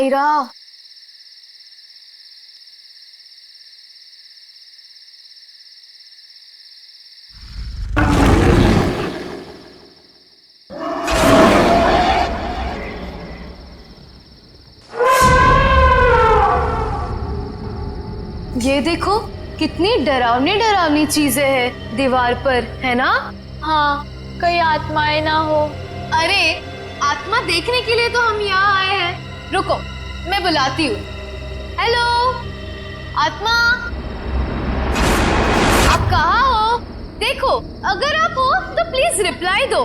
मायरा। ये देखो कितनी डरावनी डरावनी चीजें हैं दीवार पर, है ना? हाँ, कहीं आत्माएं ना हो। अरे आत्मा देखने के लिए तो हम यहाँ आए हैं। रुको, मैं बुलाती हूँ। हेलो आत्मा, आप कहाँ हो? देखो, अगर आप हो तो प्लीज रिप्लाई दो।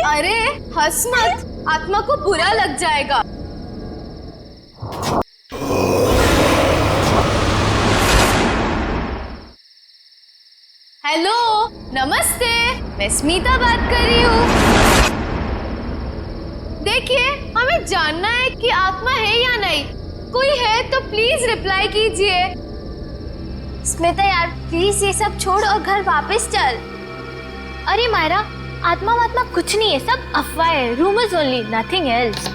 अरे हंस मत, आत्मा को बुरा लग जाएगा। हेलो, नमस्ते, मैं स्मिता बात कर रही हूँ। देखिए, हमें जानना है कि आत्मा है या नहीं। कोई है तो प्लीज रिप्लाई कीजिए। स्मिता यार, प्लीज ये सब छोड़ और घर वापस चल। अरे मायरा, आत्मा वात्मा कुछ नहीं है, सब अफवाह है, rumours only, nothing else.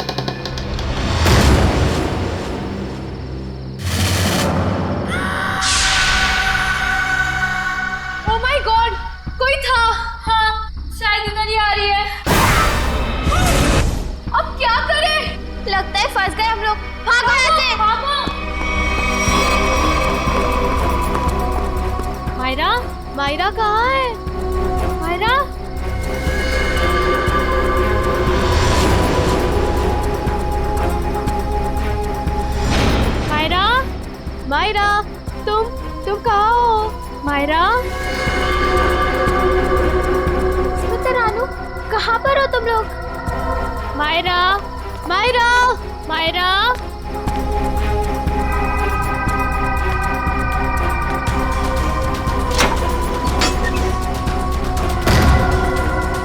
Oh my God, कोई था। हाँ, शायद इधर ही आ रही है। अब क्या करें? लगता है फंस गए हम लोग। भागो यहाँ से। मायरा, मायरा कहाँ है? मायरा, मायरा, मायरा, तुम कहाँ हो? मायरा, स्मिता रानू, कहाँ पर हो तुम लोग? मायरा, मायरा, मायरा।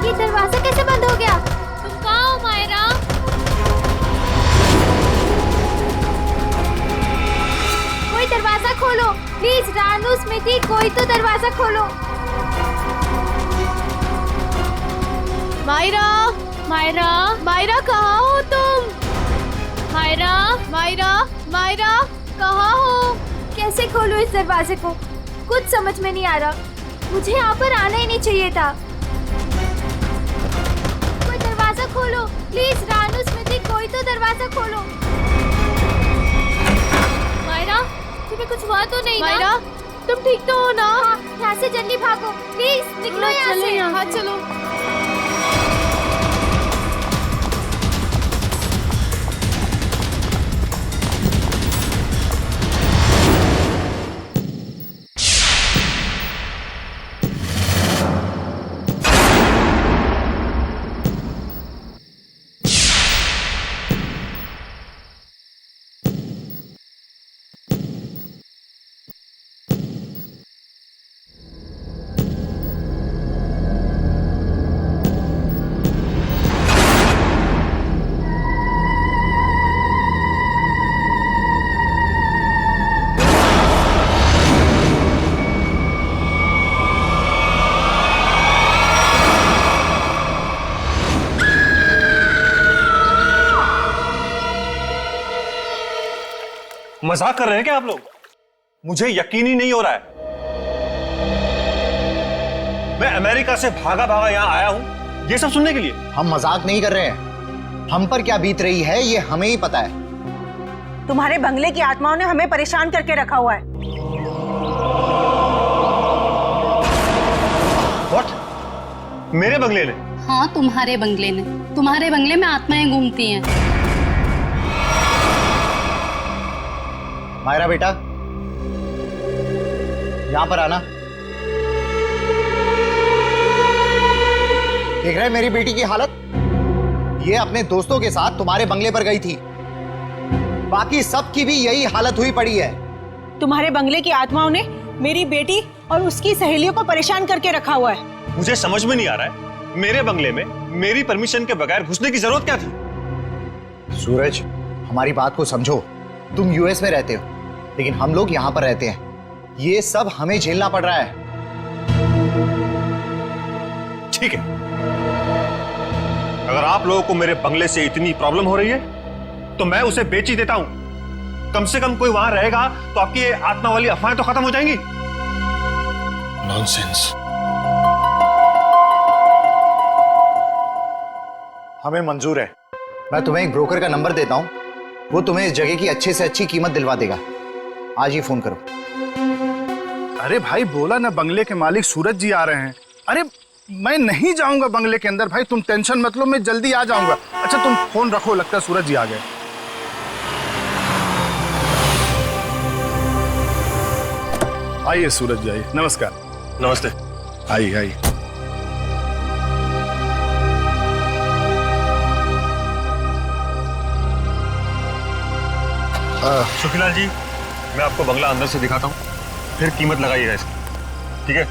ये दरवाजा कैसे बंद हो गया? तुम कहाँ हो मायरा? कोई दरवाजा खोलो प्लीज। रानू, स्मिति, कोई तो दरवाजा खोलो। मायरा, मायरा, मायरा कहाँ हो तुम? मायरा, मायरा, मायरा कहाँ हो? कैसे खोलूं इस दरवाजे को? कुछ समझ में नहीं आ रहा। मुझे यहाँ पर आना ही नहीं चाहिए था। कोई दरवाजा खोलो प्लीज। रानू, स्मिति, कोई तो दरवाजा खोलो। मायरा, तुम्हें कुछ हुआ तो नहीं मायरा, ना? तुम ठीक तो हो ना? हाँ, यहाँ से जल्दी भागो प्लीज, निकलो यहाँ चलो से। यहाँ। हाँ चलो। मजाक कर रहे हैं क्या आप लोग? मुझे यकीन ही नहीं हो रहा है। मैं अमेरिका से भागा भागा यहां आया हूं ये सब सुनने के लिए। हम मजाक नहीं कर रहे हैं। हम पर क्या बीत रही है ये हमें ही पता है। तुम्हारे बंगले की आत्माओं ने हमें परेशान करके रखा हुआ है। व्हाट? मेरे बंगले ने? हाँ, तुम्हारे बंगले ने। तुम्हारे बंगले में आत्माएं घूमती हैं। मायरा बेटा, यहां पर आना। देख रहे हैं मेरी बेटी की हालत? ये अपने दोस्तों के साथ तुम्हारे बंगले पर गई थी। बाकी सबकी भी यही हालत हुई पड़ी है। तुम्हारे बंगले की आत्माओं ने मेरी बेटी और उसकी सहेलियों को परेशान करके रखा हुआ है। मुझे समझ में नहीं आ रहा है, मेरे बंगले में मेरी परमिशन के बगैर घुसने की जरूरत क्या थी? सूरज, हमारी बात को समझो। तुम यूएस में रहते हो, लेकिन हम लोग यहां पर रहते हैं। ये सब हमें झेलना पड़ रहा है। ठीक है, अगर आप लोगों को मेरे बंगले से इतनी प्रॉब्लम हो रही है तो मैं उसे बेच ही देता हूं। कम से कम कोई वहां रहेगा तो आपकी ये आत्मा वाली अफवाहें तो खत्म हो जाएंगी। नॉनसेंस। हमें मंजूर है। मैं तुम्हें एक ब्रोकर का नंबर देता हूं, वो तुम्हें इस जगह की अच्छे से अच्छी कीमत दिलवा देगा। आज ही फोन करो। अरे भाई बोला ना बंगले के मालिक सूरज जी आ रहे हैं। अरे मैं नहीं जाऊंगा बंगले के अंदर भाई, तुम टेंशन मत लो, मैं जल्दी आ जाऊंगा। अच्छा तुम फोन रखो, लगता है सूरज जी आ गए। आइए सूरज जी आइए। नमस्कार। नमस्ते। आइए आइए। सुखीलाल जी, मैं आपको बंगला अंदर से दिखाता हूँ, फिर कीमत लगाइएगा इसकी, ठीक है?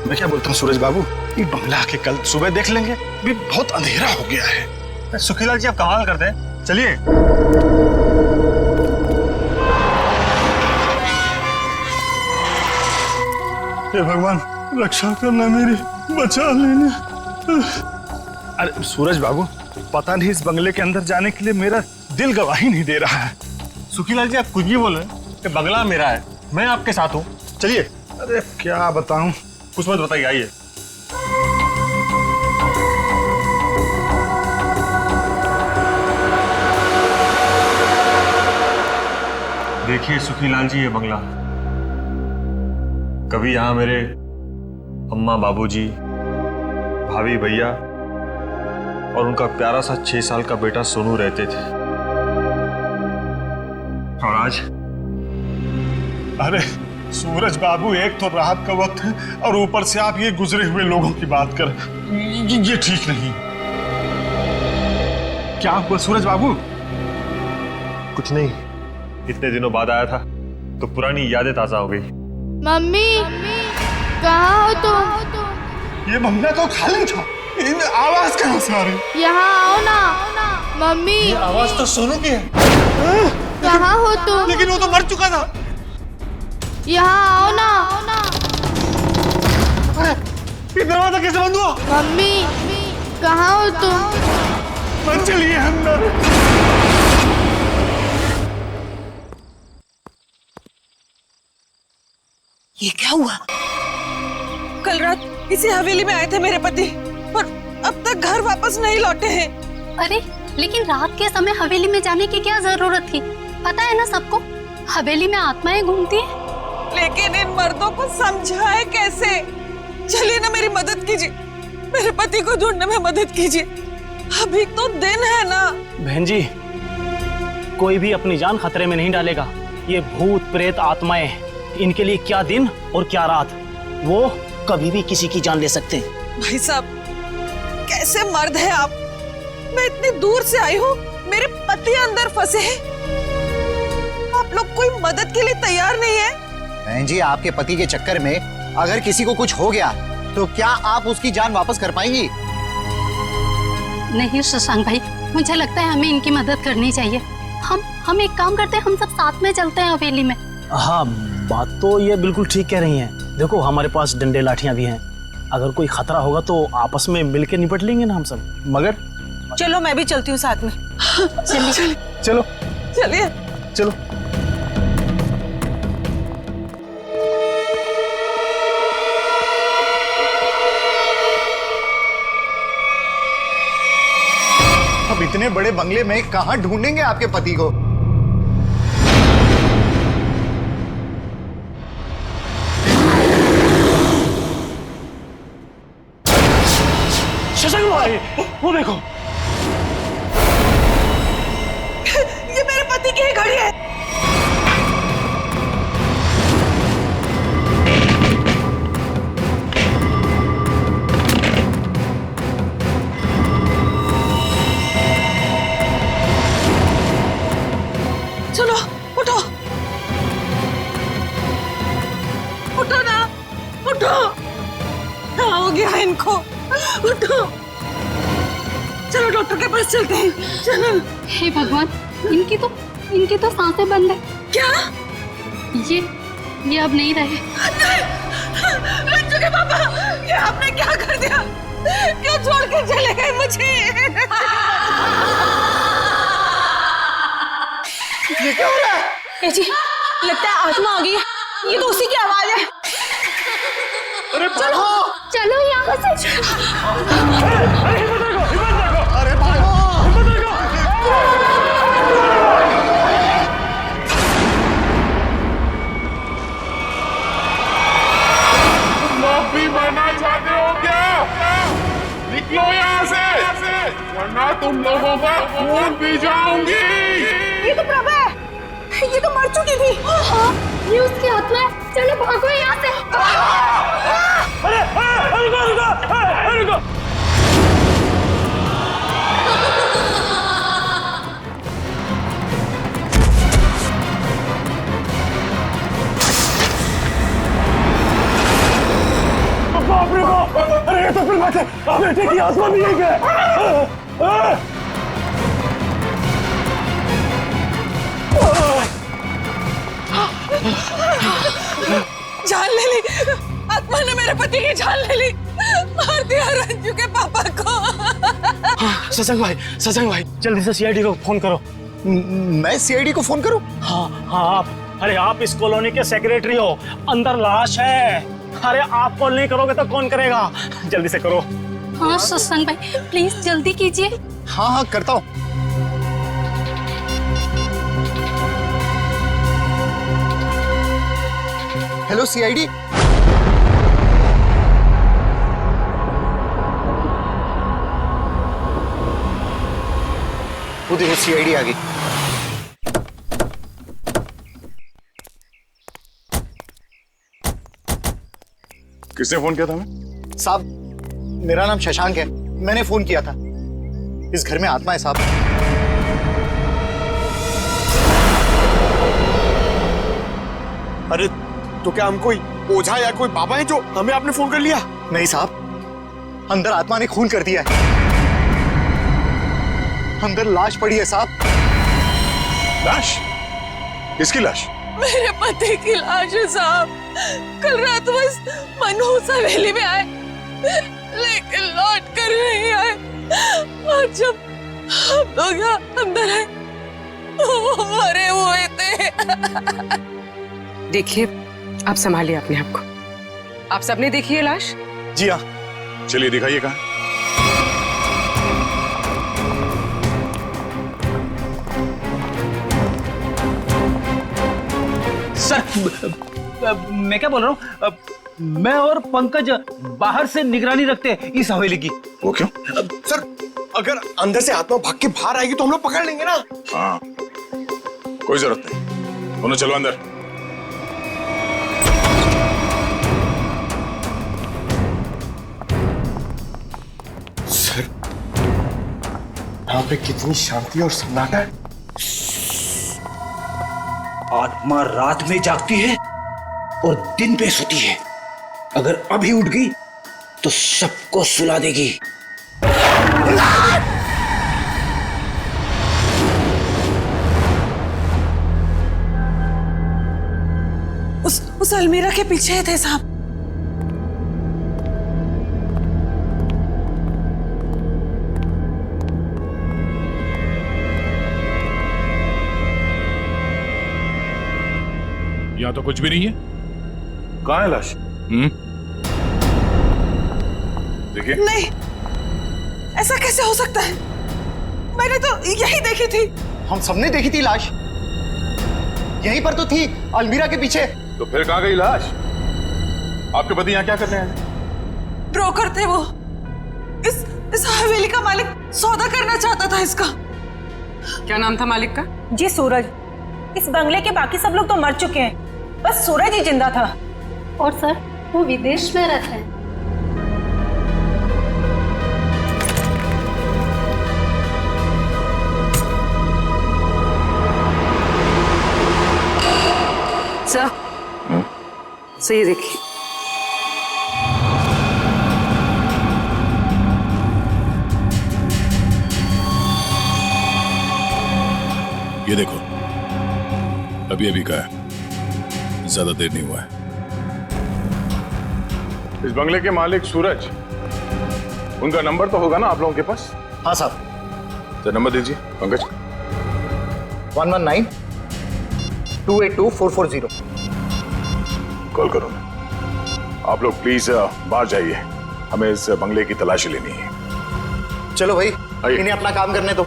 मैं क्या बोलता हूँ सूरज बाबू, ये बंगला आके कल सुबह देख लेंगे, भी बहुत अंधेरा हो गया है। सुखीलाल जी आप कमाल करते हैं, चलिए। हे भगवान रक्षा करना मेरी, बचा लेना। अरे सूरज बाबू, पता नहीं इस बंगले के अंदर जाने के लिए मेरा दिल गवाही नहीं दे रहा है। सुखीलाल जी आप कुछ भी बोल रहे हैं कि बंगला मेरा है, मैं आपके साथ हूँ, चलिए। अरे क्या बताऊं, कुछ मत बताइए, आइए। देखिए सुखीलाल जी, ये बंगला कभी यहाँ मेरे अम्मा बाबूजी, भाभी भैया और उनका प्यारा सा 6 साल का बेटा सोनू रहते थे। और आज अरे सूरज बाबू, एक तो रात का वक्त है और ऊपर से आप ये गुजरे हुए लोगों की बात कर, ये ठीक नहीं। क्या हुआ सूरज बाबू? कुछ नहीं, इतने दिनों बाद आया था तो पुरानी यादें ताजा हो गई। मम्मी कहाँ हो तुम? ये बंगला तो खाली था, इन आवाज कहाँ से आ रही? यहाँ आओ ना मम्मी। ये आवाज तो सोनू की है। कहाँ हो तुम? लेकिन वो तो मर चुका था। यहाँ आओ ना। ये दरवाजा कैसे बंद हुआ? मम्मी कहाँ हो तुम? मत चलिए अंदर। ये क्या हुआ? कल रात इसी हवेली में आए थे मेरे पति और अब तक घर वापस नहीं लौटे हैं। अरे लेकिन रात के समय हवेली में जाने की क्या जरूरत थी? पता है ना सबको, हवेली में आत्माएं घूमती हैं। लेकिन इन मर्दों को समझाए कैसे? चलिए ना मेरी मदद कीजिए, मेरे पति को ढूंढने में मदद कीजिए। अभी तो दिन है ना। बहन जी, कोई भी अपनी जान खतरे में नहीं डालेगा। ये भूत प्रेत आत्माएं, इनके लिए क्या दिन और क्या रात, वो कभी भी किसी की जान ले सकते हैं। भाई साहब कैसे मर्द है आप? मैं इतनी दूर से आई हूँ, मेरे पति अंदर फंसे हैं, आप लोग कोई मदद के लिए तैयार नहीं है? बहन जी, आपके पति के चक्कर में अगर किसी को कुछ हो गया तो क्या आप उसकी जान वापस कर पाएंगी? नहीं शशांक भाई, मुझे लगता है हमें इनकी मदद करनी चाहिए। हम एक काम करते हैं, हम सब साथ में चलते हैं हवेली में। हाँ, बात तो ये बिल्कुल ठीक कह रही हैं। देखो हमारे पास डंडे लाठियां भी हैं, अगर कोई खतरा होगा तो आपस में मिलके निपट लेंगे ना हम सब। मगर चलो मैं भी चलती हूँ साथ में। चलो चलिए चलो। अब इतने बड़े बंगले में कहां ढूंढेंगे आपके पति को? शशांक भाई, वो देखो, ये मेरे पति की ही घड़ी है। चलो उठो, उठो ना, उठो। क्या हो गया इनको? उठो, चलो डॉक्टर के पास चलते हैं। चलो। हे भगवान, इनकी तो सांसें बंद है। क्या? ये अब नहीं रहे। नहीं, रंजू के पापा, ये आपने क्या कर दिया? क्यों छोड़ के चले गए मुझे? ये क्या हो रहा है? जी लगता है आत्मा आ गई है। ये तो उसी की आवाज है। अरे चलो चलो यहाँ से। अरे भागो। माफी मांगना चाहते हो क्या? निकलो यहाँ से, वरना तुम लोगों का खून पी जाऊंगी। ये तो प्रभा है, ये तो मर चुकी थी। ये उसकी आत्मा है। चलो भागो यहाँ से। रुको। बाप रे बाप! अरे ये तो फिर बेटे की आत्मा भी यही है। जान ले ली, आत्मा ने मेरे पति की जान ले ली। मार दिया रंजू के पापा को। सत्संग भाई जल्दी से सीआईडी को फोन करो। मैं सीआईडी को फोन करूं? हाँ आप। अरे आप इस कॉलोनी के सेक्रेटरी हो, अंदर लाश है। अरे आप कॉल नहीं करोगे तो कौन करेगा? जल्दी से करो। हाँ सत्संग भाई प्लीज जल्दी कीजिए। हाँ करता हूं। Hello CID. वो देखो सीआईडी आ गई। किसने फोन किया था हमें? साहब मेरा नाम शशांक है, मैंने फोन किया था। इस घर में आत्मा है साहब। अरे तो क्या हम कोई ओझा या कोई बाबा है जो हमें आपने फोन कर लिया? नहीं साहब, अंदर आत्मा ने खून कर दिया है। अंदर लाश पड़ी है साहब। लाश? किसकी लाश? मेरे पति की लाश है साहब। कल रात बस मनहूस हवेली में आए, लेकिन लौट कर नहीं आए। और जब हम लोग यहाँ अंदर आए तो वो मरे हुए थे। देखिए आप संभालिए अपने आप को। आप सबने देखी है लाश? जी हाँ। चलिए दिखाइए कहाँ। सर मैं क्या बोल रहा हूँ, मैं और पंकज बाहर से निगरानी रखते हैं इस हवेली की। वो क्यों? सर अगर अंदर से आत्मा भाग के बाहर आएगी तो हम लोग पकड़ लेंगे ना। हाँ कोई जरूरत नहीं, दोनों चलो अंदर। सर यहाँ पे कितनी शांति और सन्नाटा है। आत्मा रात में जागती है और दिन पे सोती है। अगर अभी उठ गई तो सबको सुला देगी। उस अलमीरा के पीछे थे साहब। यहाँ तो कुछ भी नहीं है। कहाँ है लाश? देखिए। नहीं, ऐसा कैसे हो सकता है? मैंने तो यही देखी थी। हम सबने देखी थी लाश, यहीं पर तो थी, अलमीरा के पीछे। तो फिर कहाँ गई लाश? आपके पति यहाँ क्या कर रहे हैं? ब्रोकर थे वो। इस हवेली का मालिक सौदा करना चाहता था इसका। क्या नाम था मालिक का? जी सूरज। इस बंगले के बाकी सब लोग तो मर चुके हैं, बस सूरज ही जिंदा था। और सर वो विदेश में रहता है। सर ये देखिए। ये देखो अभी अभी का है, ज्यादा देर नहीं हुआ है। इस बंगले के मालिक सूरज उनका नंबर तो होगा ना आप लोगों के पास? हाँ साहब। तो नंबर दीजिए पंकज। 119-282-440। कॉल करो। आप लोग प्लीज बाहर जाइए, हमें इस बंगले की तलाशी लेनी है। चलो भाई, आइए। इन्हें अपना काम करने दो।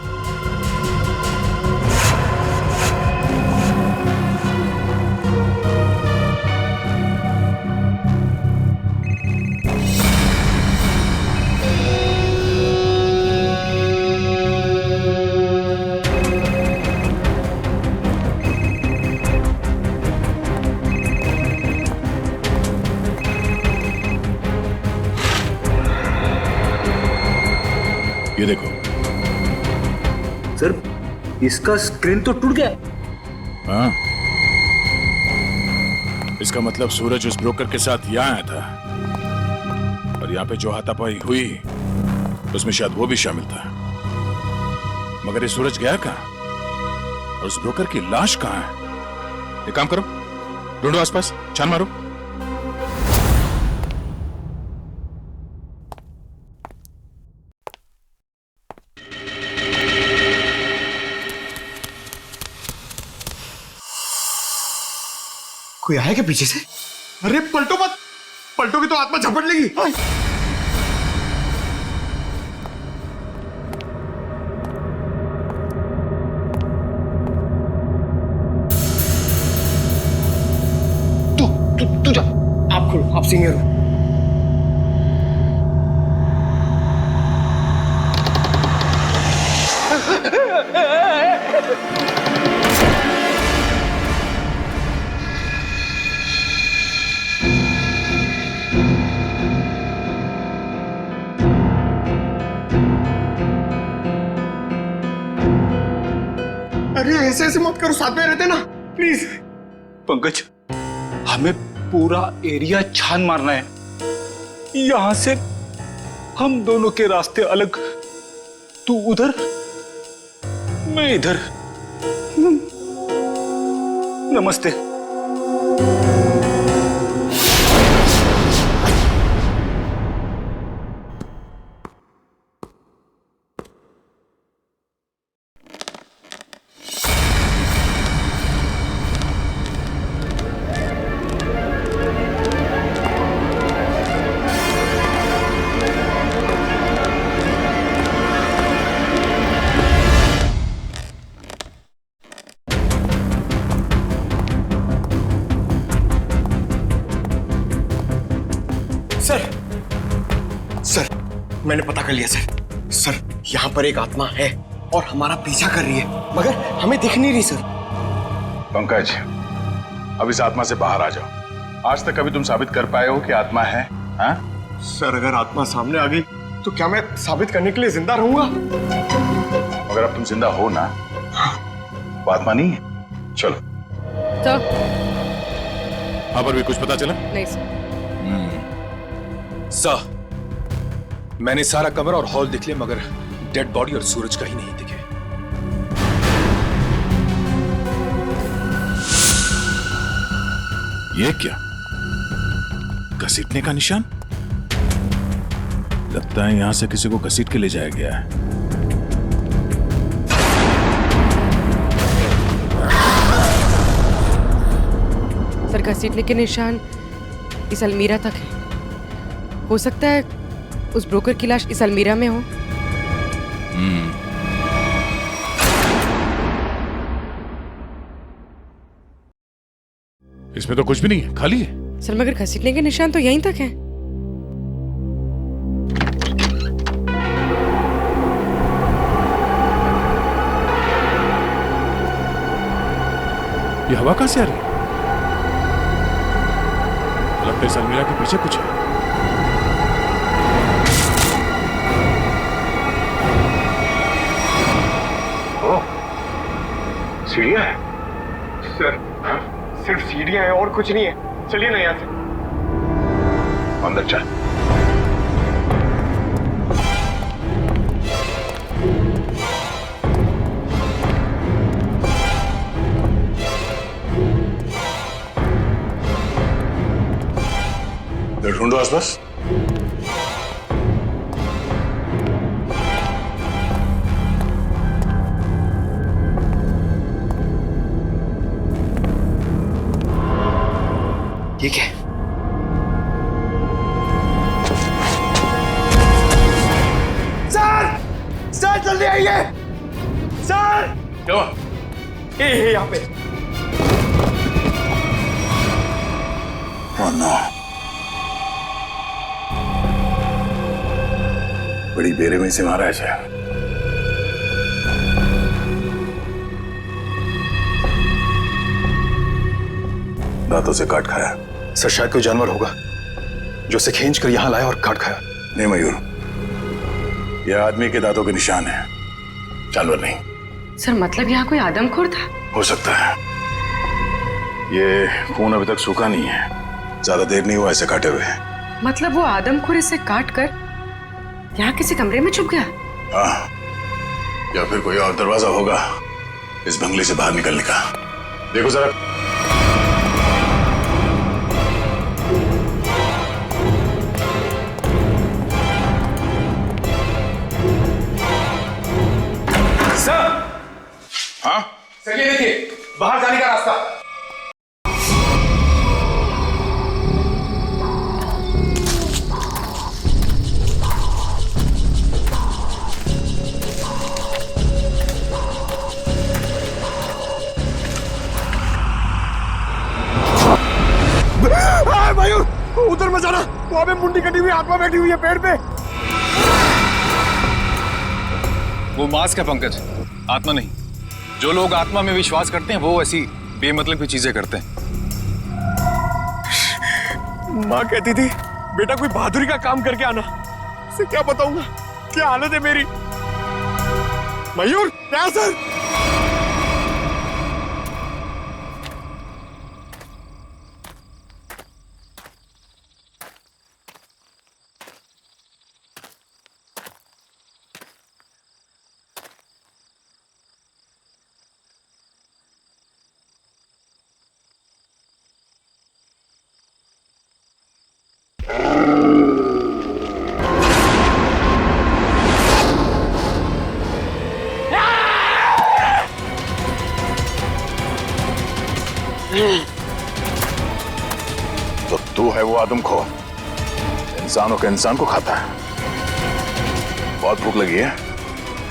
ये देखो सर, इसका स्क्रीन तो टूट गया। हाँ, इसका मतलब सूरज उस ब्रोकर के साथ यहाँ आया था और यहाँ पे जो हाथापाई हुई उसमें शायद वो भी शामिल था। मगर ये सूरज गया कहाँ और उस ब्रोकर की लाश कहाँ है? एक काम करो, ढूंढो आसपास, छान मारो। कोई आया क्या पीछे से? अरे पलटो मत, पलटोगे तो आत्मा झपट लेगी। तू जा, आप खोलो, आप सीनियर हो। अरे ऐसे ऐसे मत करो, साथ में रहते ना प्लीज। पंकज, हमें पूरा एरिया छान मारना है। यहां से हम दोनों के रास्ते अलग, तू उधर मैं इधर। नमस्ते। सर, मैंने पता कर लिया सर। सर, यहाँ पर एक आत्मा है और हमारा पीछा कर रही है, मगर हमें दिख नहीं रही सर। पंकज, अब इस आत्मा से बाहर आ जाओ। आज तक कभी तुम साबित कर पाए हो कि आत्मा है? हाँ? सर, अगर आत्मा सामने आ गई तो क्या मैं साबित करने के लिए जिंदा रहूंगा? अगर अब तुम जिंदा हो ना, वो आत्मा नहीं है। चलो। तो यहाँ पर भी कुछ पता चला? नहीं सर। सर, मैंने सारा कमरा और हॉल देख लिया, मगर डेड बॉडी और सूरज कहीं नहीं दिखे। ये क्या? घसीटने का निशान? लगता है यहां से किसी को घसीट के ले जाया गया है। सर, घसीटने के निशान इस अलमीरा तक है। हो सकता है उस ब्रोकर की लाश इस अलमीरा में हो। इसमें तो कुछ भी नहीं है, खाली है। सर, मगर घसीटने के निशान तो यहीं तक हैं। ये हवा कहां से आ रही है? लगता है इस अलमीरा के पीछे कुछ है। सीढ़ियां है सर, सिर्फ सीढ़ियां हैं और कुछ नहीं है। चलिए ना यहाँ से। अंदर चल। ढूंढो आसपास। ये क्या है? सर जल्दी आइए सर। क्यों? ये यहाँ पे। Oh no. बड़ी बेरहमी से मारा है शायद। दांतों से काट खाया। सर शायद कोई जानवर होगा जो उसे खींच कर यहाँ लाया और काट खाया। नहीं मयूर, यह आदमी के दांतों के निशान है, जानवर नहीं। सर मतलब यहाँ कोई आदमखोर था? हो सकता है। ये खून अभी तक सूखा नहीं है, ज्यादा देर नहीं हुआ ऐसे काटे हुए। मतलब वो आदमखोर इसे काट कर यहाँ किसी कमरे में छुप गया? हाँ, या फिर कोई और दरवाजा होगा इस बंगले से बाहर निकलने का। देखो जरा। सर। हाँ सर ये देखिए बाहर जाने का रास्ता। मयूर उधर मत जाना, वहां पे मुंडी कटी हुई आत्मा बैठी हुई है पेड़ पे। वो मास्क है पंकज, आत्मा नहीं। जो लोग आत्मा में विश्वास करते हैं वो ऐसी बेमतलब की चीजें करते हैं। माँ कहती थी बेटा कोई बहादुरी का काम करके आना। इसे क्या बताऊंगा क्या हालत है मेरी। मयूर क्या सर? तो तू है वो आदमखोर, इंसानों के इंसान को खाता है। बहुत भूख लगी है,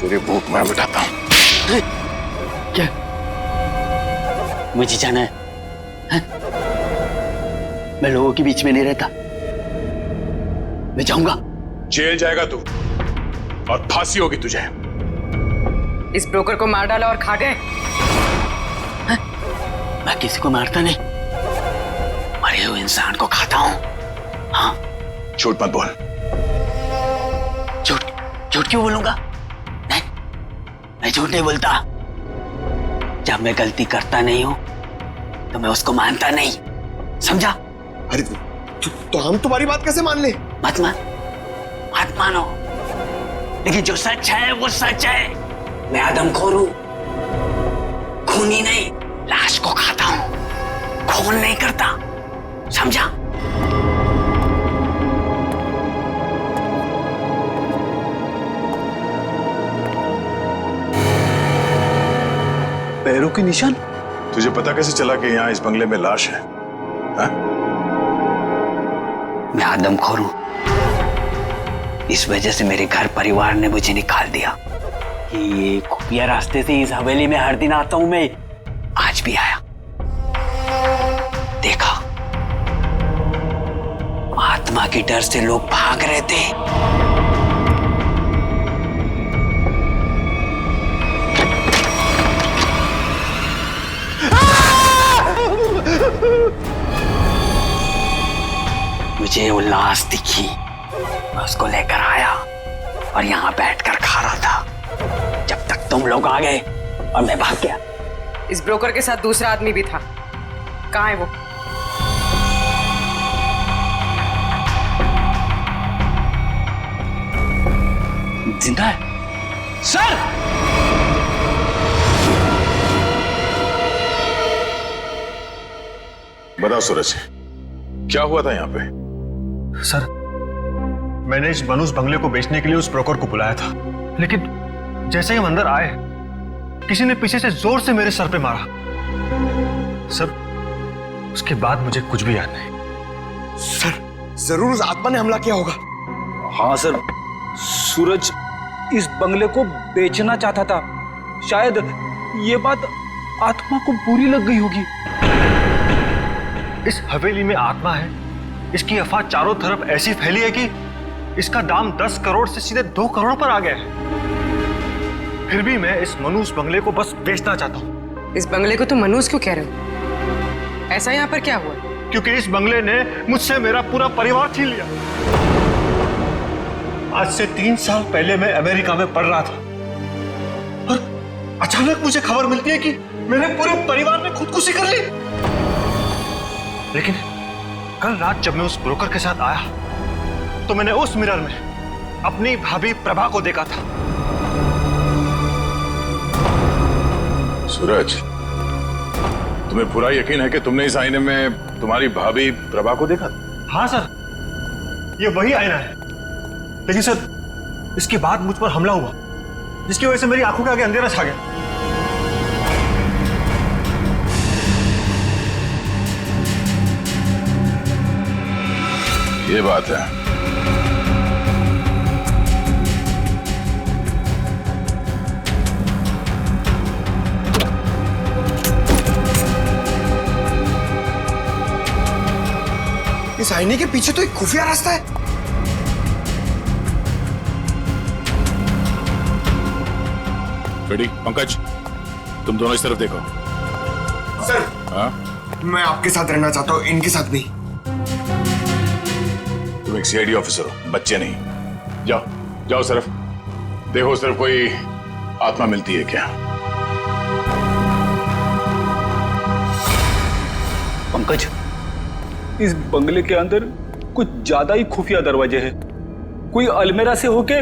तेरी भूख मैं मिटाता हूँ। क्या मुझे जाना है? मैं लोगों के बीच में नहीं रहता, मैं जाऊंगा। जेल जाएगा तू और फांसी होगी तुझे। इस ब्रोकर को मार डाला और खा गए। मैं किसी को मारता नहीं, मरे हुए इंसान को खाता हूं। हाँ, झूठ मत बोल। झूठ क्यों बोलूंगा? नहीं, मैं झूठ नहीं बोलता। जब मैं गलती करता नहीं हूं तो मैं उसको मानता नहीं, समझा? अरे तो हम तुम्हारी बात कैसे मान ले? मत मानो, लेकिन जो सच है वो सच है। मैं आदमखोर हूं, खूनी नहीं, लाश को खाता हूं, खून नहीं करता, समझा? पैरों के निशान? तुझे पता कैसे चला कि यहाँ इस बंगले में लाश है? हा? मैं आदमखोर हूं, इस वजह से मेरे घर परिवार ने मुझे निकाल दिया। ये खुफिया रास्ते से इस हवेली में हर दिन आता हूं मैं, आज भी आया। देखा, आत्मा के डर से लोग भाग रहे थे। मुझे वो लाश दिखी, मैं उसको लेकर आया और यहाँ बैठकर खा रहा था जब तक तुम लोग आ गए और मैं भाग गया। इस ब्रोकर के साथ दूसरा आदमी भी था, कहाँ है वो? जिंदा है सर। बताओ सूरज, क्या हुआ था यहाँ पे? सर, मैंने इस बनूस बंगले को बेचने के लिए उस ब्रोकर को बुलाया था, लेकिन जैसे ही हम अंदर आए किसी ने पीछे से जोर से मेरे सर पे मारा। सर, उसके बाद मुझे कुछ भी याद नहीं। सर जरूर उस आत्मा ने हमला किया होगा। हाँ सर, सूरज इस बंगले को बेचना चाहता था। शायद ये बात आत्मा को बुरी लग गई होगी। इस हवेली में आत्मा है, इसकी अफवाह चारों तरफ ऐसी फैली है कि इसका दाम 10 करोड़ से सीधे 2 करोड़ पर आ गया है। फिर भी मैं इस मनूस बंगले को बस बेचना चाहता हूँ। इस बंगले को तुम मनूस क्यों कह रहे हो? ऐसा यहाँ पर क्या हुआ? क्योंकि इस बंगले ने मुझसे मेरा पूरा परिवार छीन लिया। आज से 3 साल पहले मैं अमेरिका में पढ़ रहा था और अचानक मुझे खबर मिलती है कि मेरे पूरे परिवार ने खुदकुशी कर ली। लेकिन कल रात जब मैं उस ब्रोकर के साथ आया तो मैंने उस मिरर में अपनी भाभी प्रभा को देखा था। सूरज, तुम्हें पूरा यकीन है कि तुमने इस आईने में तुम्हारी भाभी प्रभा को देखा? हाँ सर, ये वही आईना है। लेकिन सर, इसके बाद मुझ पर हमला हुआ जिसकी वजह से मेरी आंखों के आगे अंधेरा छा गया। ये बात है। इस आईने के पीछे तो एक खुफिया रास्ता है। रेडी? पंकज, तुम दोनों इस तरफ देखो। सर, हाँ? मैं आपके साथ रहना चाहता हूँ, इनके साथ नहीं। तुम एक सीआईडी ऑफिसर हो, बच्चे नहीं। जाओ जाओ, सिर्फ देखो सिर्फ कोई आत्मा मिलती है क्या। पंकज, इस बंगले के अंदर कुछ ज्यादा ही खुफिया दरवाजे हैं। कोई अलमेरा से होके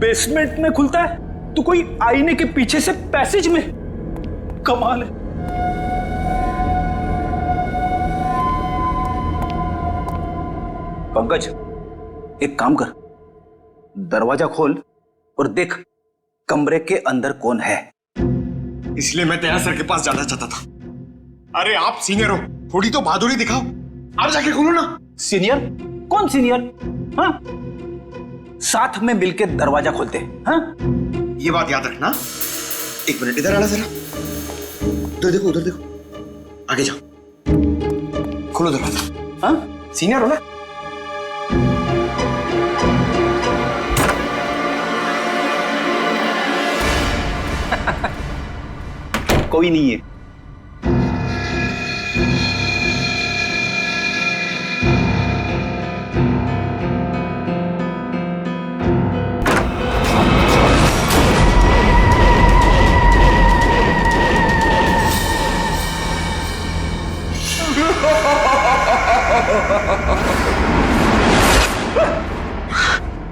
बेसमेंट में खुलता है तो कोई आईने के पीछे से पैसेज में। कमाल है। पंकज, एक काम कर, दरवाजा खोल और देख कमरे के अंदर कौन है। इसलिए मैं तेरा सर के पास जाना चाहता था। अरे आप सीनियर हो, थोड़ी तो बहादुरी दिखाओ। आप जाके खोलो ना। सीनियर? कौन सीनियर? हाँ, साथ में मिलके दरवाजा खोलते हैं। हाँ, ये बात याद रखना। 1 मिनट इधर आना जरा। उधर देखो, उधर देखो, आगे जाओ, खोलो दरवाजा। हाँ, सीनियर हो ना। कोई नहीं है।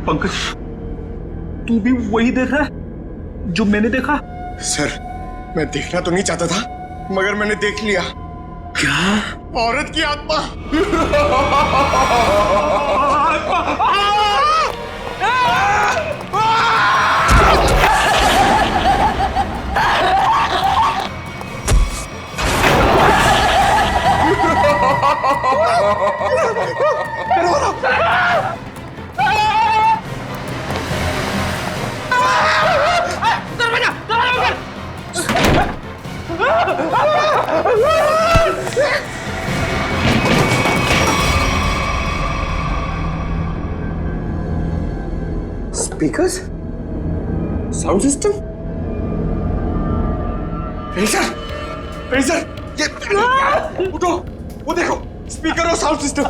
पंकज, तू भी वही देख रहा है जो मैंने देखा? सर, मैं देखना तो नहीं चाहता था, मगर मैंने देख लिया। क्या? औरत की आत्मा। स्पीकर्स, साउंड सिस्टम, रेजर, ये उठो, वो देखो, स्पीकर और साउंड सिस्टम।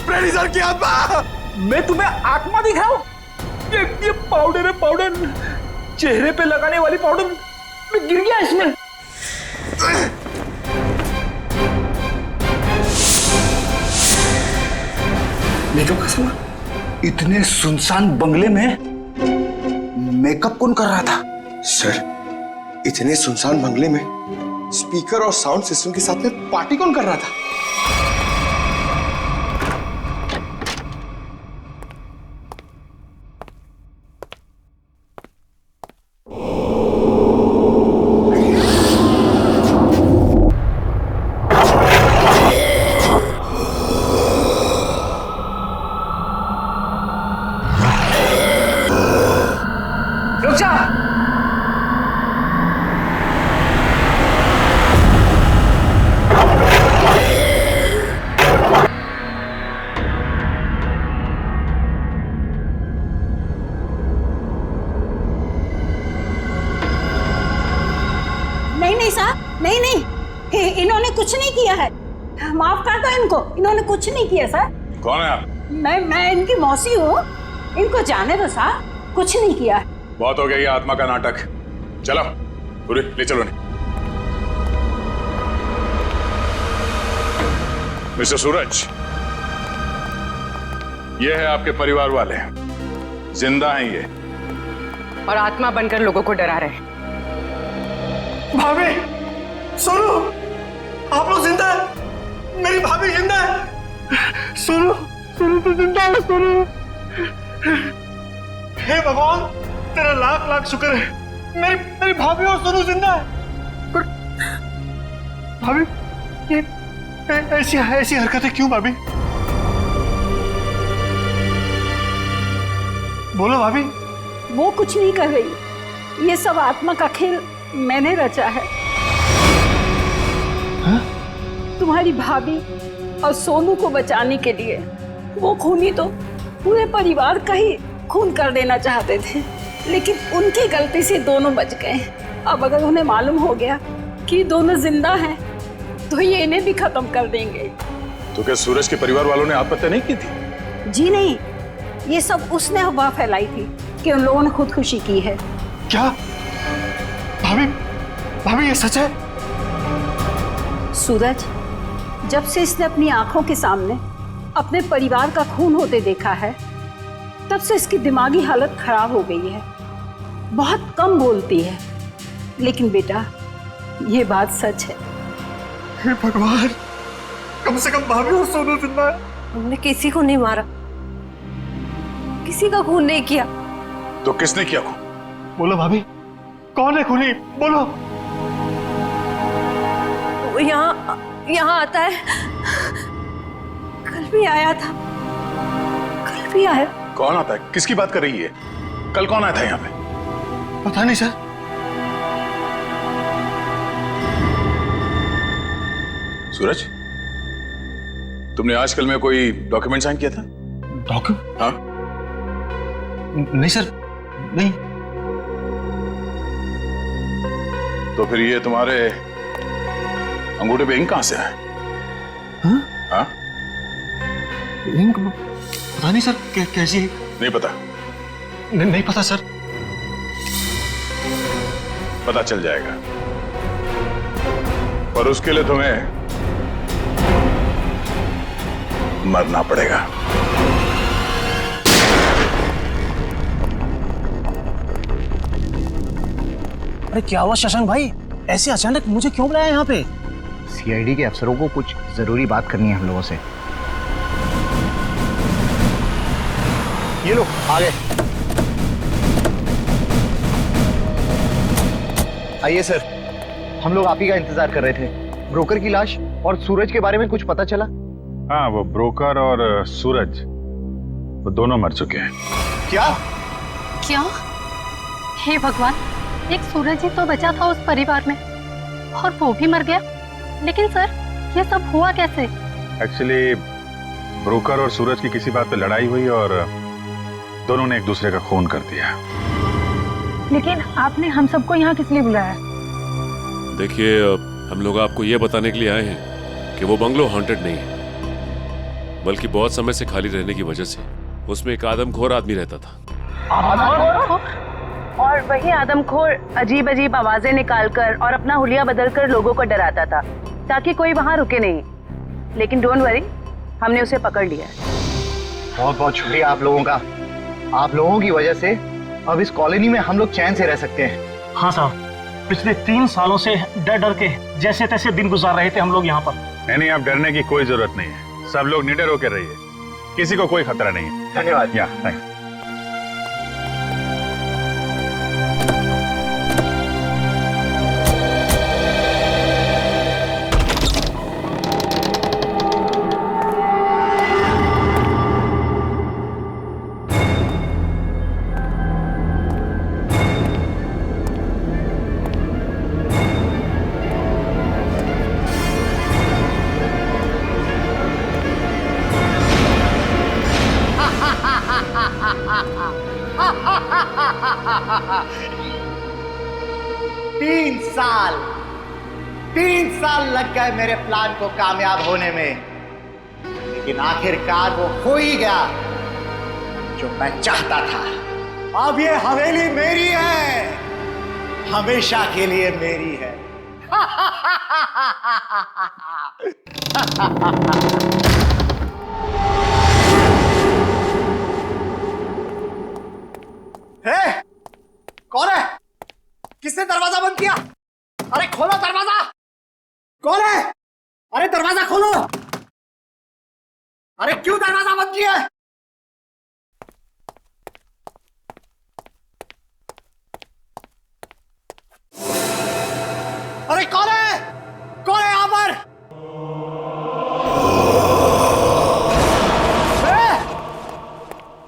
प्रेडिसर की आत्मा। मैं तुम्हें आत्मा दिखाऊं? ये पाउडर है, पाउडर, चेहरे पे लगाने वाली पाउडर। मैं गिर गया इसमें। मेकअप का सामान? इतने सुनसान बंगले में मेकअप कौन कर रहा था? सर, इतने सुनसान बंगले में स्पीकर और साउंड सिस्टम के साथ में पार्टी कौन कर रहा था? नहीं साहब, नहीं नहीं, इन्होंने कुछ नहीं किया है, माफ कर दो इनको, इन्होंने कुछ नहीं किया सर। कौन है आप? मैं इनकी मौसी हूँ, इनको जाने दो साहब, कुछ नहीं किया है। बहुत हो गया ये आत्मा का नाटक। चलो पूरी ले चलो। नहीं मिस्टर सूरज, ये है आपके परिवार वाले, जिंदा हैं ये, और आत्मा बनकर लोगों को डरा रहे हैं। भाभी सुनो, आप लोग जिंदा है, मेरी भाभी जिंदा है। सुनो सुनो तो जिंदा है, सुनो। हे भगवान तेरा लाख लाख शुक्र है, मेरी भाभी और सुनो जिंदा है। पर भाभी ये ऐसी हरकतें क्यों भाभी? बोलो भाभी। वो कुछ नहीं कर रही, ये सब आत्मा का खेल मैंने रचा है। हा? तुम्हारी भाभी और सोनू को बचाने के लिए वो खूनी तो पूरे परिवार का ही खून कर देना चाहते थे, लेकिन उनकी गलती से दोनों बच गए। अब अगर उन्हें मालूम हो गया कि दोनों जिंदा हैं तो ये इन्हें भी खत्म कर देंगे। तो क्या सूरज के परिवार वालों ने आत्महत्या नहीं की थी? जी नहीं, ये सब उसने अफवाह फैलाई थी कि उन लोगों ने खुदकुशी की है। क्या भाभी ये सच है? सूरज, जब से इसने अपनी आंखों के सामने अपने परिवार का खून होते देखा है, तब से इसकी दिमागी हालत खराब हो गई है, बहुत कम बोलती है। लेकिन बेटा ये बात सच है। हे भगवान, कम से कम भाभी और सोनू जिंदा है। हमने किसी को नहीं मारा, किसी का खून नहीं किया। तो किसने किया खून? बोलो भाभी, कौन है खूनी? बोलो। वो यहाँ आता है, कल भी आया था, कल भी आया। कौन आता है? किसकी बात कर रही है? कल कौन आया था यहाँ पे? पता नहीं सर। सूरज, तुमने आजकल में कोई डॉक्यूमेंट साइन किया था? डॉक्यूमेंट? हाँ। नहीं सर, नहीं। तो फिर ये तुम्हारे अंगूठे पे इंक कहां से आया? हाँ? इंक पता नहीं सर, कैसी? नहीं पता? नहीं पता सर। पता चल जाएगा, पर उसके लिए तुम्हें मरना पड़ेगा। अरे क्या हुआ शशांक भाई, ऐसे अचानक मुझे क्यों बुलाया यहाँ पे? सीआईडी के अफसरों को कुछ जरूरी बात करनी है हम लोगों से। ये लो आ गए। आइए सर, हम लोग आप ही का इंतजार कर रहे थे। ब्रोकर की लाश और सूरज के बारे में कुछ पता चला? हाँ, वो ब्रोकर और सूरज वो दोनों मर चुके हैं। क्या? हे भगवान, एक सूरज ही तो बचा था उस परिवार में और वो भी मर गया। लेकिन सर, ये सब हुआ कैसे? एक्चुअली ब्रोकर और सूरज की किसी बात पे लड़ाई हुई और दोनों ने एक दूसरे का खून कर दिया। लेकिन आपने हम सबको यहाँ किस लिए बुलाया? देखिए, हम लोग आपको ये बताने के लिए आए हैं कि वो बंगलो हॉन्टेड नहीं है, बल्कि बहुत समय से खाली रहने की वजह से उसमें एक आदमखोर आदमी रहता था। और वही आदमखोर अजीब अजीब आवाजें निकालकर और अपना हुलिया बदलकर लोगों को डराता था ताकि कोई वहां रुके नहीं। लेकिन डोंट वरी, हमने उसे पकड़ लिया। बहुत बहुत शुक्रिया आप लोगों का। आप लोगों की वजह से अब इस कॉलोनी में हम लोग चैन से रह सकते हैं। हाँ साहब, पिछले 3 सालों से डर डर के जैसे तैसे दिन गुजार रहे थे हम लोग यहाँ पर। नहीं, अब डरने की कोई जरूरत नहीं है। सब लोग निडर होकर रहिए, किसी को कोई खतरा नहीं है। धन्यवाद। 3 साल लग गए मेरे प्लान को कामयाब होने में, लेकिन आखिरकार वो हो ही गया जो मैं चाहता था। अब ये हवेली मेरी है, हमेशा के लिए मेरी है। हे, कौन है? किसने दरवाजा बंद किया? अरे खोलो दरवाजा! कौन है? अरे दरवाजा खोलो! अरे क्यों दरवाजा बंद किया है? अरे कौन है? कौन है यहां पर?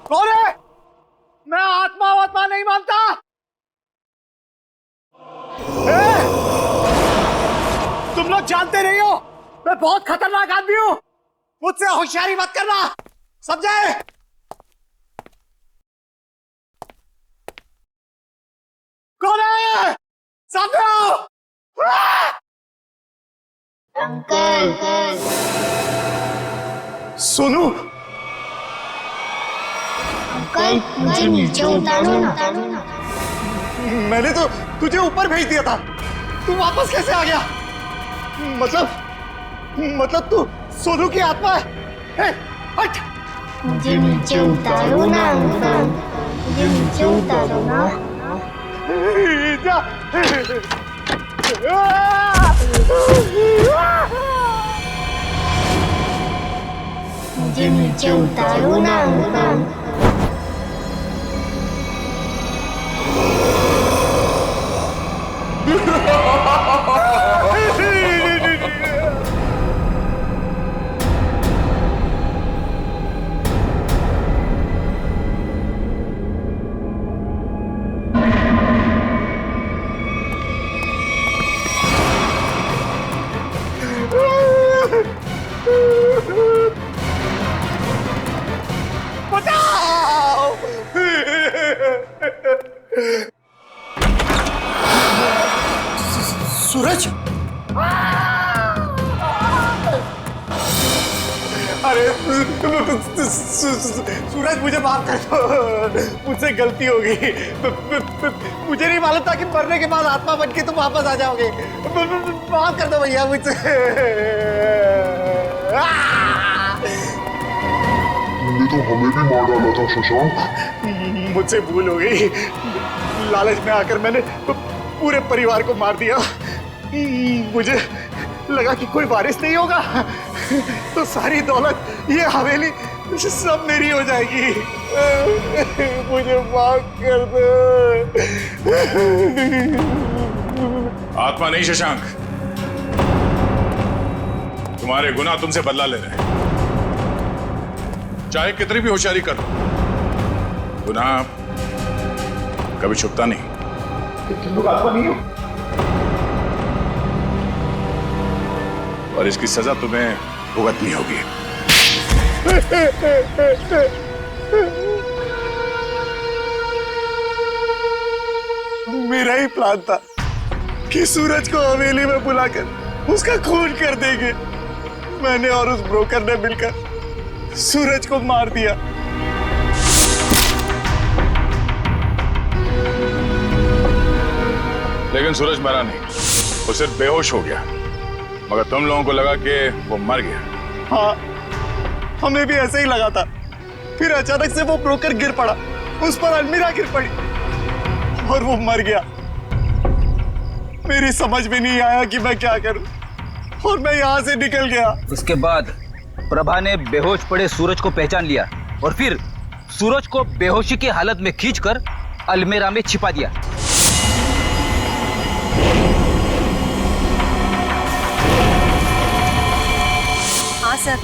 कौन है? मैं आत्मा नहीं मानता। तुम लोग जानते नहीं हो मैं बहुत खतरनाक आदमी हूं, मुझसे होशियारी मत करना, समझे? कौन है? सामने आओ। अंकल। सोनू, अंकल मुझे नीचे उतारो ना। मैंने तो तुझे ऊपर भेज दिया था, तू वापस कैसे आ गया? मतलब तू सोनू की आत्मा है? हे, हट! मुझे नीचे उतारो ना अंकल, मुझे नीचे उतारो ना। जा। मुझे नीचे उतारो ना अंकल। सूरज, अरे सूरज मुझे माफ कर दो, मुझसे गलती हो गई। मुझे नहीं मालूम था कि मरने के बाद आत्मा बन के तुम वापस आ जाओगे। माफ कर दो भैया मुझसे। तुमने तो हमें भी मार डाला था शशांक। मुझसे भूल हो गई, लालच में आकर मैंने पूरे परिवार को मार दिया। मुझे लगा कि कोई वारिस नहीं होगा तो सारी दौलत, ये हवेली सब मेरी हो जाएगी। मुझे माफ कर दो। आत्मा नहीं शशांक, तुम्हारे गुनाह तुमसे बदला ले रहे हैं। चाहे कितनी भी होशियारी कर लो, गुनाह कभी छुपता नहीं। तुम लोग आत्मा नहीं हो और इसकी सजा तुम्हें भुगतनी होगी। मेरा ही प्लान था कि सूरज को हवेली में बुलाकर उसका खून कर देंगे। मैंने और उस ब्रोकर ने मिलकर सूरज को मार दिया। लेकिन सूरज मरा नहीं, वो सिर्फ बेहोश हो गया, मगर तुम लोगों को लगा कि वो मर गया। हाँ, हमें भी ऐसे ही लगा था। फिर अचानक से वो ब्रोकर गिर पड़ा, उस पर अलमीरा गिर पड़ी और वो मर गया। मेरी समझ में नहीं आया कि मैं क्या करूं और मैं यहाँ से निकल गया। उसके बाद प्रभा ने बेहोश पड़े सूरज को पहचान लिया और फिर सूरज को बेहोशी की हालत में खींचकर अलमीरा में छिपा दिया। हाँ सर,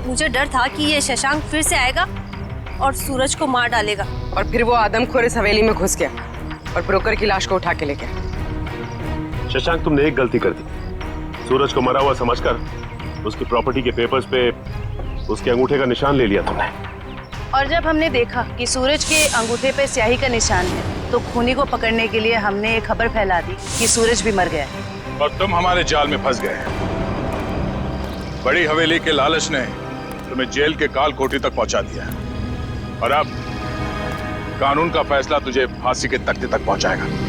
मुझे डर था कि ये शशांक फिर से आएगा और सूरज को मार डालेगा। और फिर वो आदमखोर इस हवेली में घुस गया और ब्रोकर की लाश को उठा के ले गया। शशांक, तुमने एक गलती कर दी। सूरज को मरा हुआ समझकर उसकी प्रॉपर्टी के पेपर्स पे उसके अंगूठे का निशान ले लिया तुमने। और जब हमने देखा कि सूरज के अंगूठे पे स्याही का निशान है, तो खूनी को पकड़ने के लिए हमने एक खबर फैला दी कि सूरज भी मर गया है। और तुम हमारे जाल में फंस गए। बड़ी हवेली के लालच ने तुम्हें जेल के काल कोठी तक पहुंचा दिया और अब कानून का फैसला तुझे फांसी के तख्ते तक पहुंचाएगा।